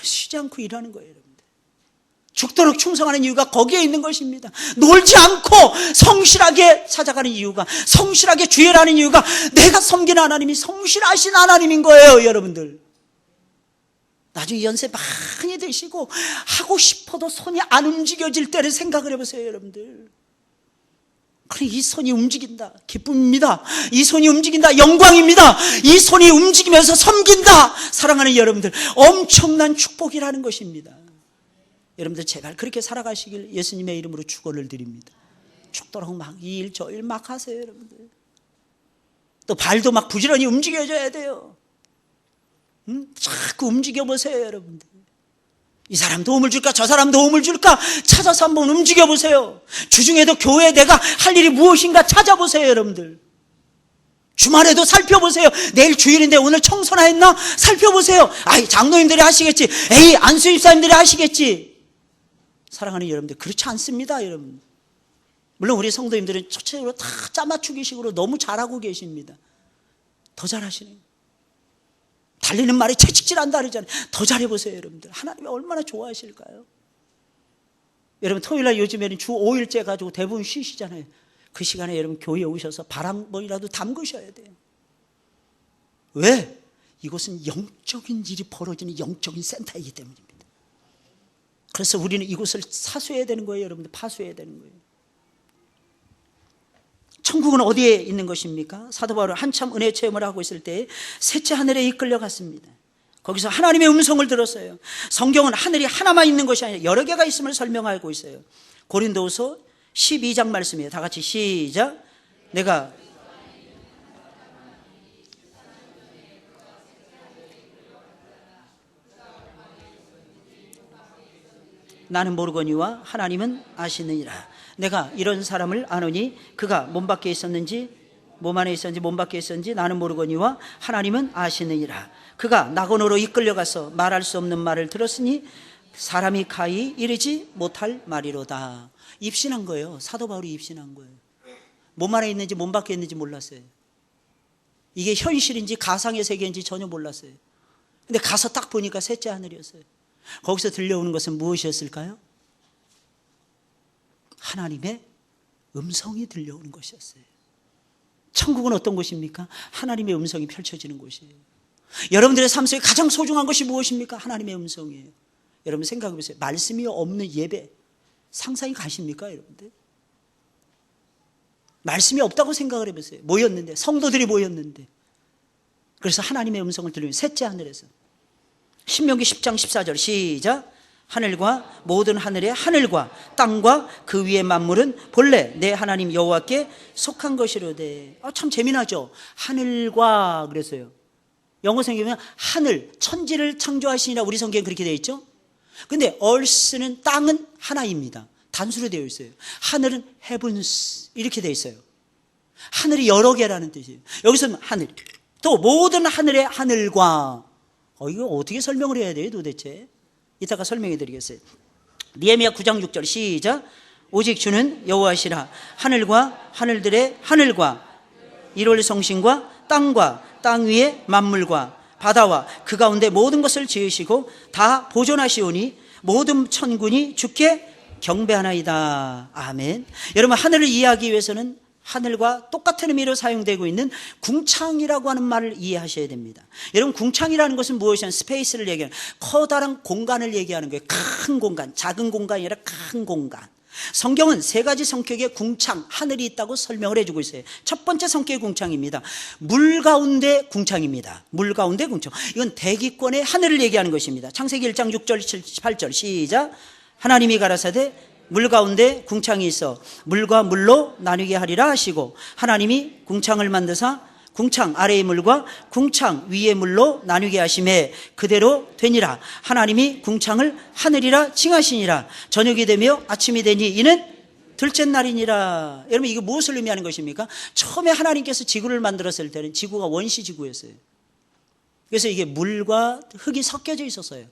A: 쉬지 않고 일하는 거예요. 여러분들 죽도록 충성하는 이유가 거기에 있는 것입니다. 놀지 않고 성실하게 찾아가는 이유가, 성실하게 주의하는 이유가 내가 섬기는 하나님이 성실하신 하나님인 거예요. 여러분들 나중에 연세 많이 드시고 하고 싶어도 손이 안 움직여질 때를 생각을 해보세요. 여러분들 그래, 이 손이 움직인다. 기쁨입니다. 이 손이 움직인다. 영광입니다. 이 손이 움직이면서 섬긴다. 사랑하는 여러분들 엄청난 축복이라는 것입니다. 여러분들 제발 그렇게 살아가시길 예수님의 이름으로 축원을 드립니다. 죽도록 막 이 일 저 일 막 하세요. 여러분들 또 발도 막 부지런히 움직여줘야 돼요. 자꾸 움직여보세요, 여러분들. 이 사람 도움을 줄까? 저 사람 도움을 줄까? 찾아서 한번 움직여보세요. 주중에도 교회에 내가 할 일이 무엇인가 찾아보세요, 여러분들. 주말에도 살펴보세요. 내일 주일인데 오늘 청소나 했나? 살펴보세요. 아이, 장로님들이 하시겠지. 에이, 안수집사님들이 하시겠지. 사랑하는 여러분들, 그렇지 않습니다, 여러분. 물론 우리 성도님들은 초체적으로 다 짜맞추기식으로 너무 잘하고 계십니다. 더 잘하시네요. 달리는 말이 채찍질한다 그러잖아요. 더 잘해보세요, 여러분들. 하나님이 얼마나 좋아하실까요? 여러분, 토요일날 요즘에는 주 5일째 가지고 대부분 쉬시잖아요. 그 시간에 여러분 교회에 오셔서 발 한 번이라도 담그셔야 돼요. 왜? 이곳은 영적인 일이 벌어지는 영적인 센터이기 때문입니다. 그래서 우리는 이곳을 사수해야 되는 거예요, 여러분들. 파수해야 되는 거예요. 천국은 어디에 있는 것입니까? 사도 바울은 한참 은혜 체험을 하고 있을 때 셋째 하늘에 이끌려 갔습니다. 거기서 하나님의 음성을 들었어요. 성경은 하늘이 하나만 있는 것이 아니라 여러 개가 있음을 설명하고 있어요. 고린도후서 12장 말씀이에요. 다 같이 시작. 내가 나는 모르거니와 하나님은 아시느니라. 내가 이런 사람을 아노니 그가 몸 밖에 있었는지 몸 안에 있었는지 몸 밖에 있었는지 나는 모르거니와 하나님은 아시느니라. 그가 낙원으로 이끌려가서 말할 수 없는 말을 들었으니 사람이 가히 이르지 못할 말이로다. 입신한 거예요. 사도 바울이 입신한 거예요. 몸 안에 있는지 몸 밖에 있는지 몰랐어요. 이게 현실인지 가상의 세계인지 전혀 몰랐어요. 근데 가서 딱 보니까 셋째 하늘이었어요. 거기서 들려오는 것은 무엇이었을까요? 하나님의 음성이 들려오는 것이었어요. 천국은 어떤 곳입니까? 하나님의 음성이 펼쳐지는 곳이에요. 여러분들의 삶 속에 가장 소중한 것이 무엇입니까? 하나님의 음성이에요. 여러분 생각해 보세요. 말씀이 없는 예배 상상이 가십니까, 여러분들? 말씀이 없다고 생각을 해보세요. 모였는데, 성도들이 모였는데. 그래서 하나님의 음성을 들으면 셋째 하늘에서 신명기 10장 14절 시작. 하늘과 모든 하늘의 하늘과 땅과 그 위의 만물은 본래 내 하나님 여호와께 속한 것이로되. 참 재미나죠. 하늘과 그랬어요. 영어 성경에 하늘, 천지를 창조하시니라 우리 성경에 그렇게 되어 있죠. 근데 earth는 땅은 하나입니다. 단수로 되어 있어요. 하늘은 heavens 이렇게 되어 있어요. 하늘이 여러 개라는 뜻이에요. 여기서는 하늘, 또 모든 하늘의 하늘과. 이거 어떻게 설명을 해야 돼요 도대체? 이따가 설명해 드리겠어요. 느헤미야 9장 6절 시작. 오직 주는 여호와시라. 하늘과 하늘들의 하늘과 일월 성신과 땅 위의 만물과 바다와 그 가운데 모든 것을 지으시고 다 보존하시오니 모든 천군이 주께 경배하나이다. 아멘. 여러분, 하늘을 이해하기 위해서는 하늘과 똑같은 의미로 사용되고 있는 궁창이라고 하는 말을 이해하셔야 됩니다. 여러분, 궁창이라는 것은 무엇이냐면 스페이스를 얘기하는, 커다란 공간을 얘기하는 거예요. 큰 공간, 작은 공간이 아니라 큰 공간. 성경은 세 가지 성격의 궁창, 하늘이 있다고 설명을 해주고 있어요. 첫 번째 성격의 궁창입니다. 물 가운데 궁창입니다. 물 가운데 궁창. 이건 대기권의 하늘을 얘기하는 것입니다. 창세기 1장 6절 8절 시작. 하나님이 가라사대 물 가운데 궁창이 있어 물과 물로 나뉘게 하리라 하시고 하나님이 궁창을 만드사 궁창 아래의 물과 궁창 위의 물로 나뉘게 하심에 그대로 되니라. 하나님이 궁창을 하늘이라 칭하시니라. 저녁이 되며 아침이 되니 이는 둘째 날이니라. 여러분, 이게 무엇을 의미하는 것입니까? 처음에 하나님께서 지구를 만들었을 때는 지구가 원시지구였어요. 그래서 이게 물과 흙이 섞여져 있었어요.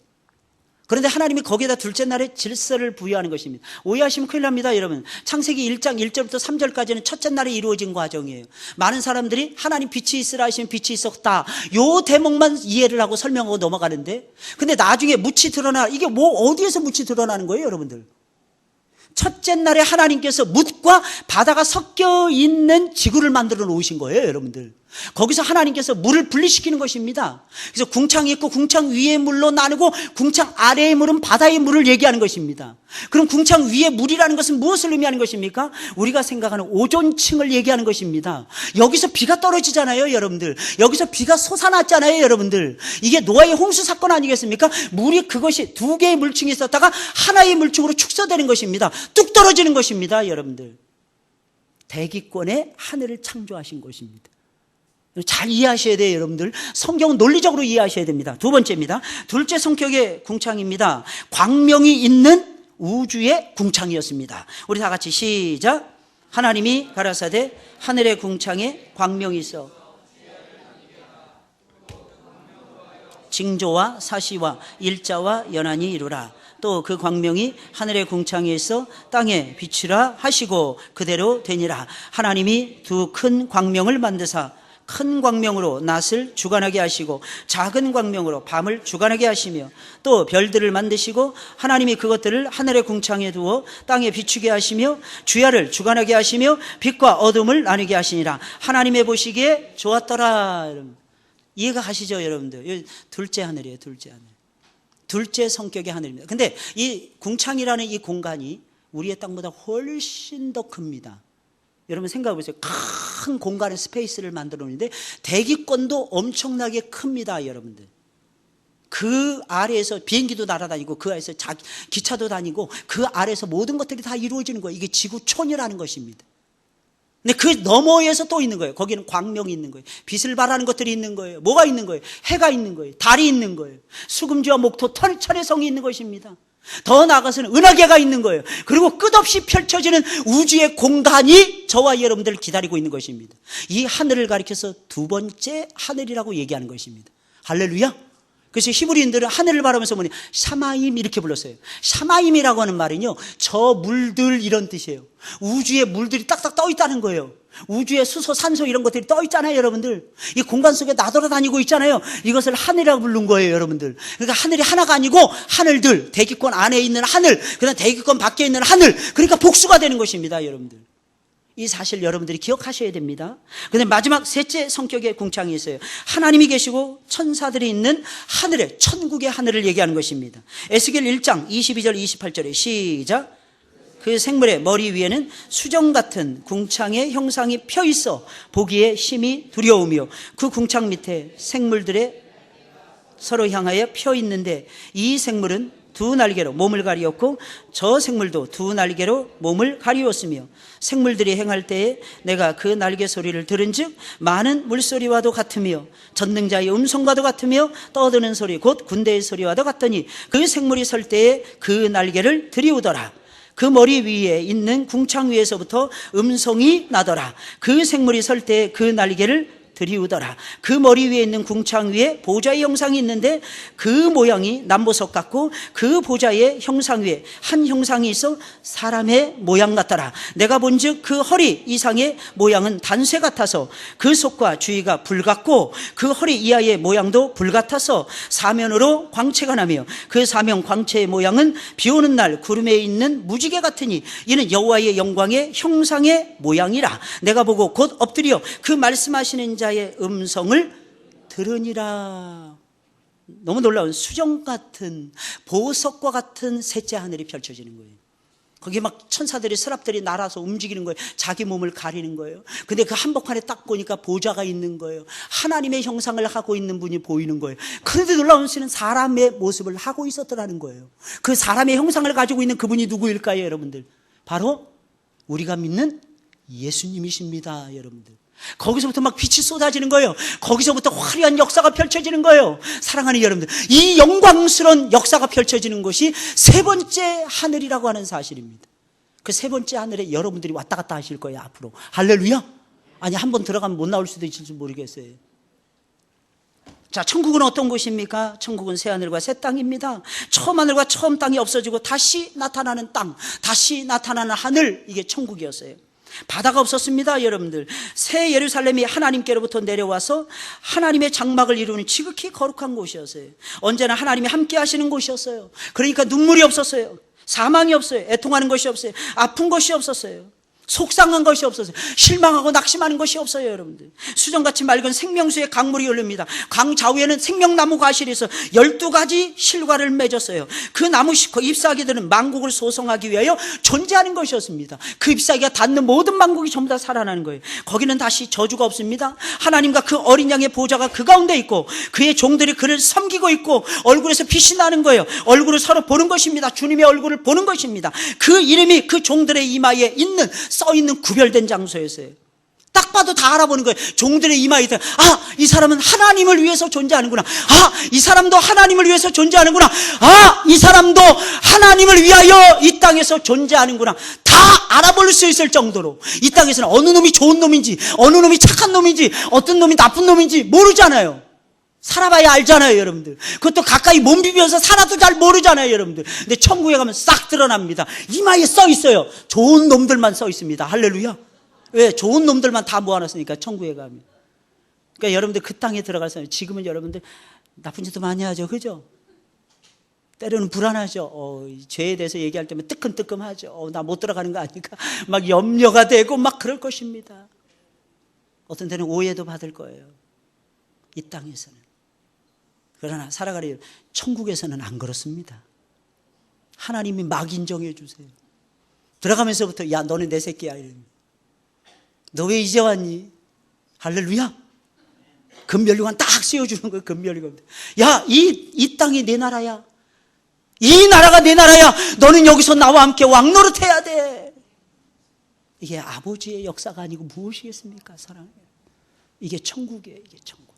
A: 그런데 하나님이 거기에다 둘째 날에 질서를 부여하는 것입니다. 오해하시면 큰일 납니다, 여러분. 창세기 1장 1절부터 3절까지는 첫째 날에 이루어진 과정이에요. 많은 사람들이 하나님 빛이 있으라 하시면 빛이 있었다, 요 대목만 이해를 하고 설명하고 넘어가는데, 근데 나중에 묻이 드러나, 이게 뭐 어디에서 묻이 드러나는 거예요, 여러분들? 첫째 날에 하나님께서 묻과 바다가 섞여 있는 지구를 만들어 놓으신 거예요, 여러분들. 거기서 하나님께서 물을 분리시키는 것입니다. 그래서 궁창이 있고 궁창 위의 물로 나누고 궁창 아래의 물은 바다의 물을 얘기하는 것입니다. 그럼 궁창 위의 물이라는 것은 무엇을 의미하는 것입니까? 우리가 생각하는 오존층을 얘기하는 것입니다. 여기서 비가 떨어지잖아요, 여러분들. 여기서 비가 솟아났잖아요, 여러분들. 이게 노아의 홍수 사건 아니겠습니까? 물이 그것이 두 개의 물층이 있었다가 하나의 물층으로 축소되는 것입니다. 뚝 떨어지는 것입니다, 여러분들. 대기권의 하늘을 창조하신 것입니다. 잘 이해하셔야 돼요, 여러분들. 성경은 논리적으로 이해하셔야 됩니다. 두 번째입니다. 둘째 성격의 궁창입니다. 광명이 있는 우주의 궁창이었습니다. 우리 다 같이 시작. 하나님이 가라사대 하늘의 궁창에 광명이 있어 징조와 사시와 일자와 연한이 이루라. 또 그 광명이 하늘의 궁창에 있어 땅에 비추라 하시고 그대로 되니라. 하나님이 두 큰 광명을 만드사 큰 광명으로 낮을 주관하게 하시고 작은 광명으로 밤을 주관하게 하시며 또 별들을 만드시고 하나님이 그것들을 하늘의 궁창에 두어 땅에 비추게 하시며 주야를 주관하게 하시며 빛과 어둠을 나누게 하시니라. 하나님의 보시기에 좋았더라. 이해가 가시죠, 여러분들? 둘째 하늘이에요, 둘째 하늘. 둘째 성격의 하늘입니다. 근데 이 궁창이라는 이 공간이 우리의 땅보다 훨씬 더 큽니다. 여러분 생각해 보세요. 큰 공간의 스페이스를 만들어 놓는데 대기권도 엄청나게 큽니다, 여러분들. 그 아래에서 비행기도 날아다니고 그 아래에서 기차도 다니고 그 아래에서 모든 것들이 다 이루어지는 거예요. 이게 지구촌이라는 것입니다. 근데 그 너머에서 또 있는 거예요. 거기는 광명이 있는 거예요. 빛을 발하는 것들이 있는 거예요. 뭐가 있는 거예요? 해가 있는 거예요. 달이 있는 거예요. 수금지와 목토, 철의 성이 있는 것입니다. 더 나아가서는 은하계가 있는 거예요. 그리고 끝없이 펼쳐지는 우주의 공간이 저와 여러분들을 기다리고 있는 것입니다. 이 하늘을 가리켜서 두 번째 하늘이라고 얘기하는 것입니다. 할렐루야. 그래서 히브리인들은 하늘을 바라면서 뭐냐, 샤마임 이렇게 불렀어요. 샤마임이라고 하는 말은요, 저 물들 이런 뜻이에요. 우주에 물들이 딱딱 떠 있다는 거예요. 우주에 수소, 산소 이런 것들이 떠 있잖아요, 여러분들. 이 공간 속에 나돌아다니고 있잖아요. 이것을 하늘이라고 부른 거예요, 여러분들. 그러니까 하늘이 하나가 아니고 하늘들, 대기권 안에 있는 하늘, 그다음 대기권 밖에 있는 하늘, 그러니까 복수가 되는 것입니다, 여러분들. 이 사실 여러분들이 기억하셔야 됩니다. 그런데 마지막 셋째 성격의 궁창이 있어요. 하나님이 계시고 천사들이 있는 하늘의, 천국의 하늘을 얘기하는 것입니다. 에스겔 1장 22절 28절에 시작. 그 생물의 머리 위에는 수정 같은 궁창의 형상이 펴 있어 보기에 심히 두려우며 그 궁창 밑에 생물들의 서로 향하여 펴 있는데 이 생물은 두 날개로 몸을 가리었고 저 생물도 두 날개로 몸을 가리웠으며 생물들이 행할 때에 내가 그 날개 소리를 들은즉 많은 물소리와도 같으며 전능자의 음성과도 같으며 떠드는 소리 곧 군대의 소리와도 같더니 그 생물이 설 때에 그 날개를 들이우더라. 그 머리 위에 있는 궁창 위에서부터 음성이 나더라. 그 생물이 설 때에 그 날개를 들이우더라. 그 머리 위에 있는 궁창 위에 보좌의 형상이 있는데 그 모양이 남보석 같고 그 보좌의 형상 위에 한 형상이 있어 사람의 모양 같더라. 내가 본즉 그 허리 이상의 모양은 단쇠 같아서 그 속과 주위가 불 같고 그 허리 이하의 모양도 불 같아서 사면으로 광채가 나며 그 사면 광채의 모양은 비 오는 날 구름에 있는 무지개 같으니 이는 여호와의 영광의 형상의 모양이라. 내가 보고 곧 엎드려 그 말씀하시는 자의 음성을 들으니라. 너무 놀라운 수정 같은 보석과 같은 셋째 하늘이 펼쳐지는 거예요. 거기에 막 천사들이 서랍들이 날아서 움직이는 거예요. 자기 몸을 가리는 거예요. 근데 그 한복판에 딱 보니까 보좌가 있는 거예요. 하나님의 형상을 하고 있는 분이 보이는 거예요. 그런데 놀라운 것은 사람의 모습을 하고 있었더라는 거예요. 그 사람의 형상을 가지고 있는 그분이 누구일까요, 여러분들? 바로 우리가 믿는 예수님이십니다, 여러분들. 거기서부터 막 빛이 쏟아지는 거예요. 거기서부터 화려한 역사가 펼쳐지는 거예요. 사랑하는 여러분들, 이 영광스러운 역사가 펼쳐지는 것이 세 번째 하늘이라고 하는 사실입니다. 그 세 번째 하늘에 여러분들이 왔다 갔다 하실 거예요, 앞으로. 할렐루야. 아니, 한번 들어가면 못 나올 수도 있을지 모르겠어요. 자, 천국은 어떤 곳입니까? 천국은 새 하늘과 새 땅입니다. 처음 하늘과 처음 땅이 없어지고 다시 나타나는 땅, 다시 나타나는 하늘, 이게 천국이었어요. 바다가 없었습니다, 여러분들. 새 예루살렘이 하나님께로부터 내려와서 하나님의 장막을 이루는 지극히 거룩한 곳이었어요. 언제나 하나님이 함께 하시는 곳이었어요. 그러니까 눈물이 없었어요. 사망이 없어요. 애통하는 것이 없어요. 아픈 것이 없었어요. 속상한 것이 없었어요. 실망하고 낙심하는 것이 없어요, 여러분들. 수정같이 맑은 생명수의 강물이 흐릅니다. 강 좌우에는 생명나무 과실이 있어 12가지 실과를 맺었어요. 그 나무 잎사귀들은 만국을 소성하기 위하여 존재하는 것이었습니다. 그 잎사귀가 닿는 모든 만국이 전부 다 살아나는 거예요. 거기는 다시 저주가 없습니다. 하나님과 그 어린 양의 보좌가 그 가운데 있고 그의 종들이 그를 섬기고 있고 얼굴에서 빛이 나는 거예요. 얼굴을 서로 보는 것입니다. 주님의 얼굴을 보는 것입니다. 그 이름이 그 종들의 이마에 있는 써있는 구별된 장소였어요. 딱 딱 봐도 다 알아보는 거예요. 종들의 이마에 있다. 이 사람은 하나님을 위해서 존재하는구나. 이 사람도 하나님을 위해서 존재하는구나. 이 사람도 하나님을 위하여 이 땅에서 존재하는구나. 다 알아볼 수 있을 정도로 이 땅에서는 어느 놈이 좋은 놈인지, 어느 놈이 착한 놈인지, 어떤 놈이 나쁜 놈인지 모르잖아요. 살아봐야 알잖아요, 여러분들. 그것도 가까이 몸 비벼서 살아도 잘 모르잖아요, 여러분들. 근데 천국에 가면 싹 드러납니다. 이마에 써 있어요. 좋은 놈들만 써 있습니다. 할렐루야. 왜? 좋은 놈들만 다 모아놨으니까, 천국에 가면. 그러니까 여러분들 그 땅에 들어가서 지금은 여러분들 나쁜 짓도 많이 하죠, 그죠? 때로는 불안하죠. 죄에 대해서 얘기할 때면 뜨끔뜨끔하죠. 나 못 들어가는 거 아닐까? 막 염려가 되고 막 그럴 것입니다. 어떤 때는 오해도 받을 거예요. 이 땅에서는. 그러나 살아가려 천국에서는 안 그렇습니다. 하나님이 막 인정해 주세요. 들어가면서부터 야 너는 내 새끼야. 너 왜 이제 왔니? 할렐루야. 금멸류관 딱 씌워주는 거예요. 금멸류관. 야 이 땅이 내 나라야. 이 나라가 내 나라야. 너는 여기서 나와 함께 왕노릇해야 돼. 이게 아버지의 역사가 아니고 무엇이겠습니까? 사랑해. 이게 천국이에요. 이게 천국.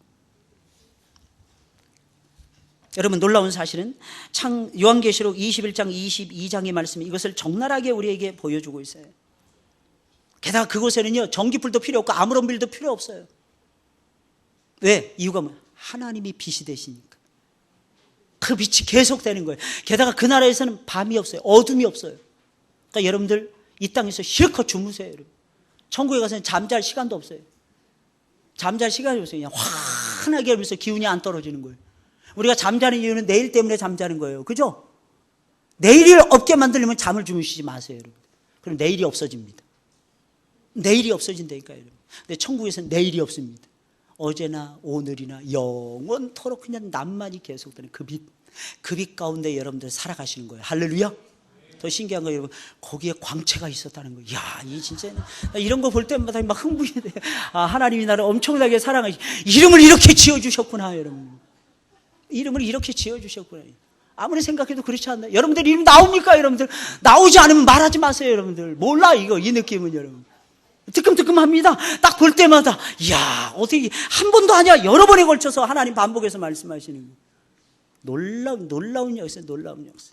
A: 여러분 놀라운 사실은 요한계시록 21장 22장의 말씀이 이것을 적나라하게 우리에게 보여주고 있어요. 게다가 그곳에는요 전기불도 필요 없고 아무런 불도 필요 없어요. 왜? 이유가 뭐예요? 하나님이 빛이 되시니까. 그 빛이 계속되는 거예요. 게다가 그 나라에서는 밤이 없어요. 어둠이 없어요. 그러니까 여러분들 이 땅에서 실컷 주무세요. 여러분. 천국에 가서는 잠잘 시간도 없어요. 잠잘 시간이 없어요. 그냥 환하게 하면서 기운이 안 떨어지는 거예요. 우리가 잠자는 이유는 내일 때문에 잠자는 거예요. 그죠? 내일이 없게 만들려면 잠을 주무시지 마세요, 여러분. 그럼 내일이 없어집니다. 내일이 없어진다니까요, 여러분. 근데 천국에서는 내일이 없습니다. 어제나 오늘이나 영원토록 그냥 낮만이 계속되는 그 빛 가운데 여러분들 살아가시는 거예요. 할렐루야. 더 신기한 거 여러분, 거기에 광채가 있었다는 거예요. 야, 이 진짜 이런 거 볼 때마다 막 흥분이 돼요. 하나님이 나를 엄청나게 사랑하시. 이름을 이렇게 지어주셨구나, 여러분. 이름을 이렇게 지어주셨구나. 아무리 생각해도 그렇지 않나요? 여러분들 이름 나옵니까, 여러분들? 나오지 않으면 말하지 마세요, 여러분들. 몰라, 이 느낌은, 여러분. 뜨끔뜨끔합니다. 딱 볼 때마다, 이야, 어떻게, 한 번도 아니야. 여러 번에 걸쳐서 하나님 반복해서 말씀하시는 거예요. 놀라운 역사, 놀라운 역사.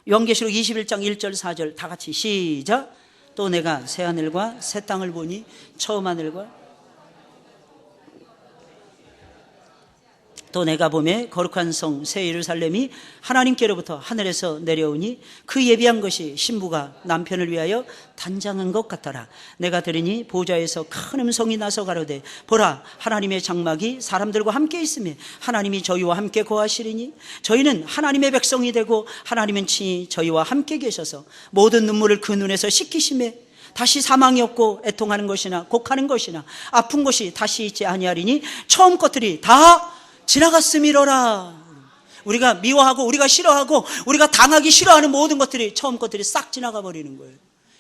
A: 요한계시록 21장 1절, 4절 다 같이 시작. 또 내가 새 하늘과 새 땅을 보니 처음 하늘과 또 내가 보매 거룩한 성 새 예루살렘이 하나님께로부터 하늘에서 내려오니 그 예비한 것이 신부가 남편을 위하여 단장한 것 같더라. 내가 들으니 보좌에서 큰 음성이 나서 가로되 보라 하나님의 장막이 사람들과 함께 있으며 하나님이 저희와 함께 거하시리니 저희는 하나님의 백성이 되고 하나님은 친히 저희와 함께 계셔서 모든 눈물을 그 눈에서 씻기시며 다시 사망이 없고 애통하는 것이나 곡하는 것이나 아픈 것이 다시 있지 아니하리니 처음 것들이 다 지나갔음이로라. 우리가 미워하고 우리가 싫어하고 우리가 당하기 싫어하는 모든 것들이 처음 것들이 싹 지나가 버리는 거예요.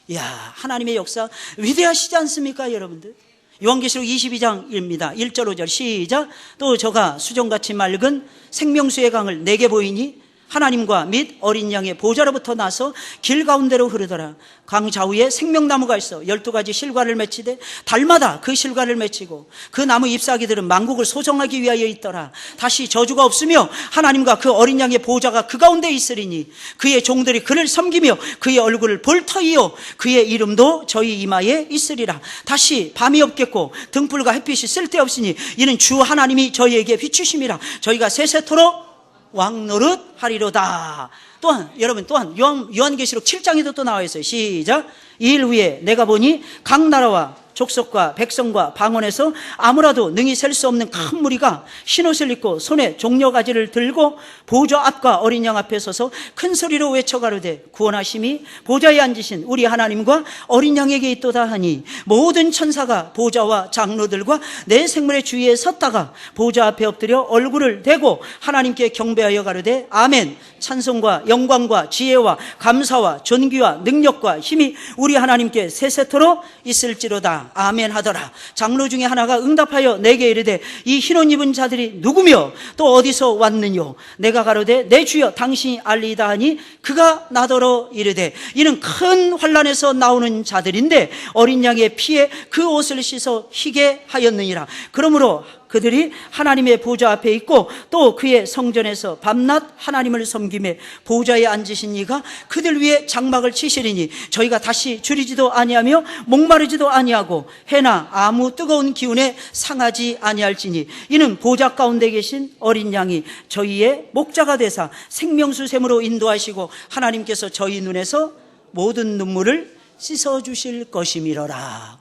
A: 이야, 하나님의 역사 위대하시지 않습니까, 여러분들? 요한계시록 22장입니다. 1절 5절 시작. 또 저가 수정같이 맑은 생명수의 강을 내게 보이니 하나님과 및 어린 양의 보좌로부터 나서 길 가운데로 흐르더라. 강 좌우에 생명나무가 있어 12가지 실과를 맺히되 달마다 그 실과를 맺히고 그 나무 잎사귀들은 만국을 소정하기 위하여 있더라. 다시 저주가 없으며 하나님과 그 어린 양의 보좌가 그 가운데 있으리니 그의 종들이 그를 섬기며 그의 얼굴을 볼 터이요 그의 이름도 저희 이마에 있으리라. 다시 밤이 없겠고 등불과 햇빛이 쓸데없으니 이는 주 하나님이 저희에게 비추심이라. 저희가 세세토록 왕노릇 하리로다. 또한 여러분 또한 요한계시록 7장에도 또 나와 있어요. 시작. 이 일 후에 내가 보니 각 나라와 족속과 백성과 방언에서 아무라도 능히 셀 수 없는 큰 무리가 흰옷을 입고 손에 종려가지를 들고 보좌 앞과 어린 양 앞에 서서 큰 소리로 외쳐 가로되 구원하심이 보좌에 앉으신 우리 하나님과 어린 양에게 있도다 하니 모든 천사가 보좌와 장로들과 내 생물의 주위에 섰다가 보좌 앞에 엎드려 얼굴을 대고 하나님께 경배하여 가로되 아멘. 찬송과 영광과 지혜와 감사와 존귀와 능력과 힘이 우리 하나님께 세세토록 있을지로다. 그가 아멘 하더라. 장로 중에 하나가 응답하여 내게 이르되 이 흰옷 입은 자들이 누구며 또 어디서 왔느뇨? 내가 가로되 내 주여 당신이 알리이다 하니 그가 나더러 이르되 이는 큰 환난에서 나오는 자들인데 어린 양의 피에 그 옷을 씻어 희게 하였느니라. 그러므로 그들이 하나님의 보좌 앞에 있고 또 그의 성전에서 밤낮 하나님을 섬기며 보좌에 앉으신 이가 그들 위에 장막을 치시리니 저희가 다시 줄이지도 아니하며 목마르지도 아니하고 해나 아무 뜨거운 기운에 상하지 아니할지니 이는 보좌 가운데 계신 어린 양이 저희의 목자가 되사 생명수 샘으로 인도하시고 하나님께서 저희 눈에서 모든 눈물을 씻어주실 것이미러라.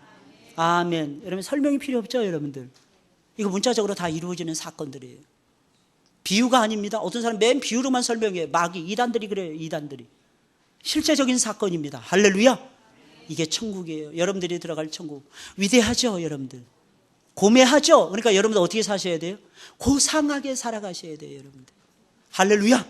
A: 아멘. 여러분 설명이 필요 없죠, 여러분들? 이거 문자적으로 다 이루어지는 사건들이에요. 비유가 아닙니다. 어떤 사람 맨 비유로만 설명해요. 마귀, 이단들이 그래요. 이단들이. 실제적인 사건입니다. 할렐루야. 이게 천국이에요. 여러분들이 들어갈 천국. 위대하죠, 여러분들. 고매하죠. 그러니까 여러분들 어떻게 사셔야 돼요? 고상하게 살아가셔야 돼요, 여러분들. 할렐루야.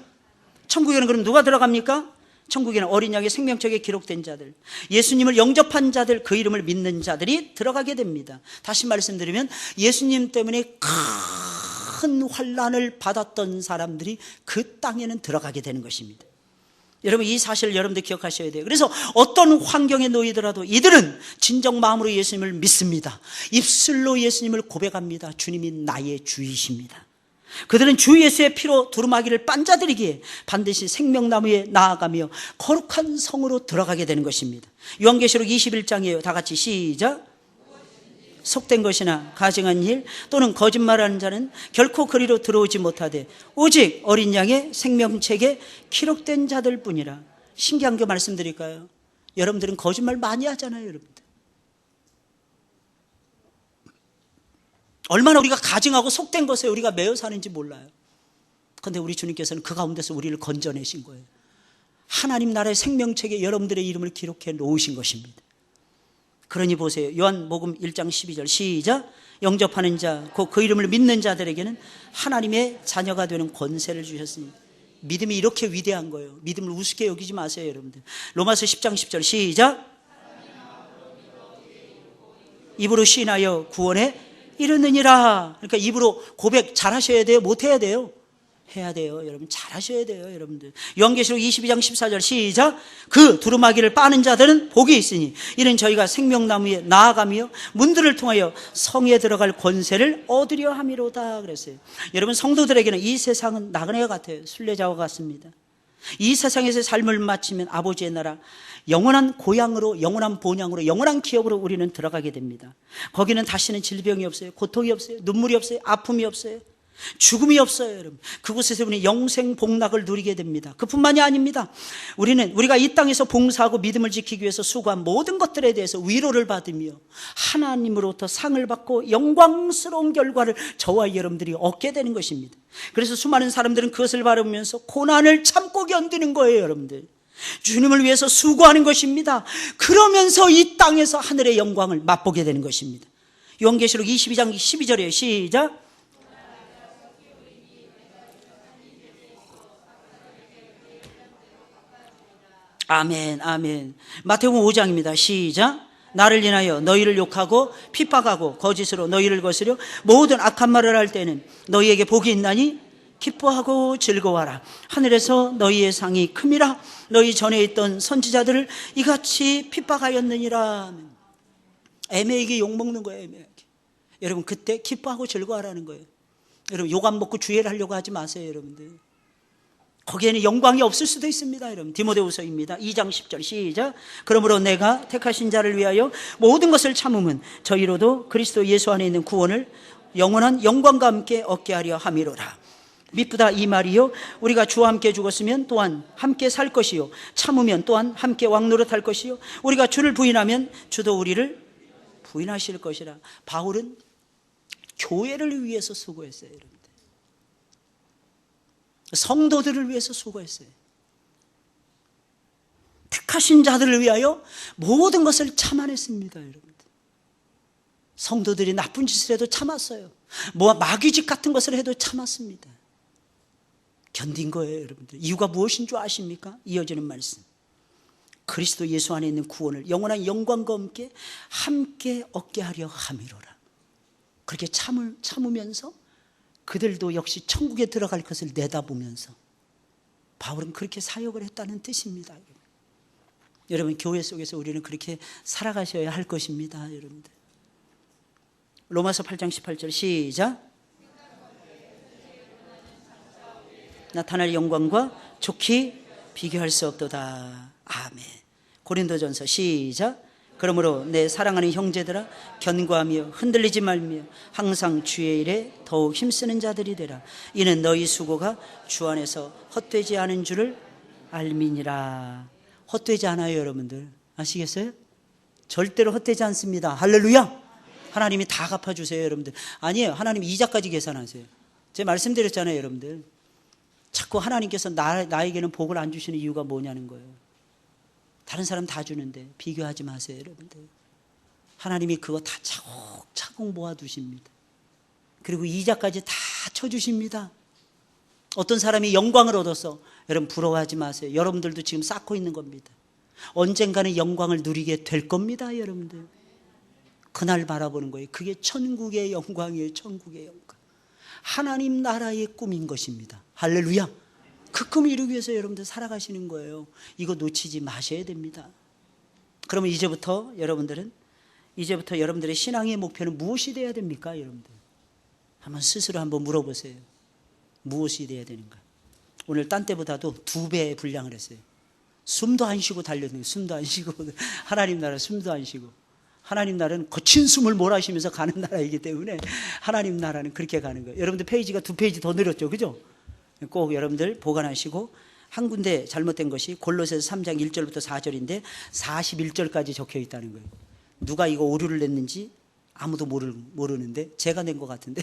A: 천국에는 그럼 누가 들어갑니까? 천국에는 어린 양의 생명책에 기록된 자들, 예수님을 영접한 자들, 그 이름을 믿는 자들이 들어가게 됩니다. 다시 말씀드리면 예수님 때문에 큰 환난을 받았던 사람들이 그 땅에는 들어가게 되는 것입니다. 여러분, 이 사실을 여러분들 기억하셔야 돼요. 그래서 어떤 환경에 놓이더라도 이들은 진정 마음으로 예수님을 믿습니다. 입술로 예수님을 고백합니다. 주님이 나의 주이십니다. 그들은 주 예수의 피로 두루마기를 반자들이기에 반드시 생명나무에 나아가며 거룩한 성으로 들어가게 되는 것입니다. 요한계시록 21장이에요. 다 같이 시작. 속된 것이나 가증한 일 또는 거짓말하는 자는 결코 그리로 들어오지 못하되 오직 어린 양의 생명책에 기록된 자들 뿐이라. 신기한 거 말씀드릴까요? 여러분들은 거짓말 많이 하잖아요, 여러분들. 얼마나 우리가 가증하고 속된 것에 우리가 매여 사는지 몰라요. 그런데 우리 주님께서는 그 가운데서 우리를 건져내신 거예요. 하나님 나라의 생명책에 여러분들의 이름을 기록해 놓으신 것입니다. 그러니 보세요. 요한복음 1장 12절 시작. 영접하는 자, 곧 그 이름을 믿는 자들에게는 하나님의 자녀가 되는 권세를 주셨으니. 믿음이 이렇게 위대한 거예요. 믿음을 우습게 여기지 마세요, 여러분들. 로마서 10장 10절 시작. 입으로 시인하여 구원에 이르느니라. 그러니까 입으로 고백 잘 하셔야 돼요? 못 해야 돼요? 해야 돼요. 여러분 잘 하셔야 돼요, 여러분들. 요한계시록 22장 14절 시작. 그 두루마기를 빠는 자들은 복이 있으니 이는 저희가 생명나무에 나아가며 문들을 통하여 성에 들어갈 권세를 얻으려 함이로다 그랬어요. 여러분, 성도들에게는 이 세상은 나그네 같아요. 순례자와 같습니다. 이 세상에서 삶을 마치면 아버지의 나라, 영원한 고향으로, 영원한 본향으로, 영원한 기업으로 우리는 들어가게 됩니다. 거기는 다시는 질병이 없어요. 고통이 없어요. 눈물이 없어요. 아픔이 없어요. 죽음이 없어요, 여러분. 그곳에서 우리는 영생 복락을 누리게 됩니다. 그뿐만이 아닙니다. 우리가 이 땅에서 봉사하고 믿음을 지키기 위해서 수고한 모든 것들에 대해서 위로를 받으며 하나님으로부터 상을 받고 영광스러운 결과를 저와 여러분들이 얻게 되는 것입니다. 그래서 수많은 사람들은 그것을 바라보면서 고난을 참고 견디는 거예요, 여러분들. 주님을 위해서 수고하는 것입니다. 그러면서 이 땅에서 하늘의 영광을 맛보게 되는 것입니다. 요한계시록 22장 12절이에요. 시작. 아멘, 아멘. 마태복음 5장입니다. 시작. 나를 인하여 너희를 욕하고 핍박하고 거짓으로 너희를 거스려 모든 악한 말을 할 때는 너희에게 복이 있나니 기뻐하고 즐거워하라. 하늘에서 너희의 상이 큼이라. 너희 전에 있던 선지자들을 이같이 핍박하였느니라. 애매하게 욕먹는 거예요, 애매하게. 여러분, 그때 기뻐하고 즐거워하라는 거예요. 여러분, 욕 안 먹고 주의를 하려고 하지 마세요, 여러분들. 거기에는 영광이 없을 수도 있습니다, 여러분. 디모데후서입니다. 2장 10절 시작. 그러므로 내가 택하신 자를 위하여 모든 것을 참음은 저희로도 그리스도 예수 안에 있는 구원을 영원한 영광과 함께 얻게 하려 함이로라. 미쁘다 이 말이요, 우리가 주와 함께 죽었으면 또한 함께 살 것이요, 참으면 또한 함께 왕노릇할 것이요, 우리가 주를 부인하면 주도 우리를 부인하실 것이라. 바울은 교회를 위해서 수고했어요, 여러분. 성도들을 위해서 수고했어요. 택하신 자들을 위하여 모든 것을 참아냈습니다, 여러분들. 성도들이 나쁜 짓을 해도 참았어요. 마귀짓 같은 것을 해도 참았습니다. 견딘 거예요, 여러분들. 이유가 무엇인 줄 아십니까? 이어지는 말씀. 그리스도 예수 안에 있는 구원을 영원한 영광과 함께 얻게 하려 함이로라. 그렇게 참으면서 그들도 역시 천국에 들어갈 것을 내다보면서 바울은 그렇게 사역을 했다는 뜻입니다. 여러분, 교회 속에서 우리는 그렇게 살아가셔야 할 것입니다. 여러분들, 로마서 8장 18절 시작. 나타날 영광과 좋게 비교할 수 없도다. 아멘. 고린도전서 시작. 그러므로 내 사랑하는 형제들아, 견고하며 흔들리지 말며 항상 주의 일에 더욱 힘쓰는 자들이 되라. 이는 너희 수고가 주 안에서 헛되지 않은 줄을 알미니라. 헛되지 않아요, 여러분들. 아시겠어요? 절대로 헛되지 않습니다. 할렐루야. 하나님이 다 갚아주세요, 여러분들. 아니에요. 하나님 이자까지 계산하세요. 제가 말씀드렸잖아요, 여러분들. 자꾸 하나님께서 나에게는 복을 안 주시는 이유가 뭐냐는 거예요. 다른 사람 다 주는데 비교하지 마세요, 여러분들. 하나님이 그거 다 차곡차곡 모아두십니다. 그리고 이자까지 다 쳐주십니다. 어떤 사람이 영광을 얻어서, 여러분 부러워하지 마세요. 여러분들도 지금 쌓고 있는 겁니다. 언젠가는 영광을 누리게 될 겁니다, 여러분들. 그날 바라보는 거예요. 그게 천국의 영광이에요. 천국의 영광. 하나님 나라의 꿈인 것입니다. 할렐루야. 그 꿈을 이루기 위해서 여러분들 살아가시는 거예요. 이거 놓치지 마셔야 됩니다. 그러면 이제부터 여러분들의 신앙의 목표는 무엇이 돼야 됩니까? 여러분들 한번 스스로 한번 물어보세요. 무엇이 돼야 되는가? 오늘 딴 때보다도 2배의 분량을 했어요. 숨도 안 쉬고 달려드는 거예요. 숨도 안 쉬고. 하나님 나라 숨도 안 쉬고. 하나님 나라는 거친 숨을 몰아쉬면서 가는 나라이기 때문에 하나님 나라는 그렇게 가는 거예요. 여러분들 페이지가 2페이지 더 늘었죠, 그죠? 꼭 여러분들 보관하시고, 한 군데 잘못된 것이 골로새서 3장 1절부터 4절인데 41절까지 적혀 있다는 거예요. 누가 이거 오류를 냈는지 아무도 모르는데 제가 낸 것 같은데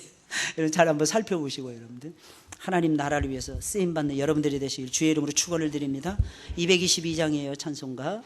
A: 여러분 잘 한번 살펴보시고, 여러분들 하나님 나라를 위해서 쓰임받는 여러분들이 되시길 주의 이름으로 축원을 드립니다. 222장이에요, 찬송가.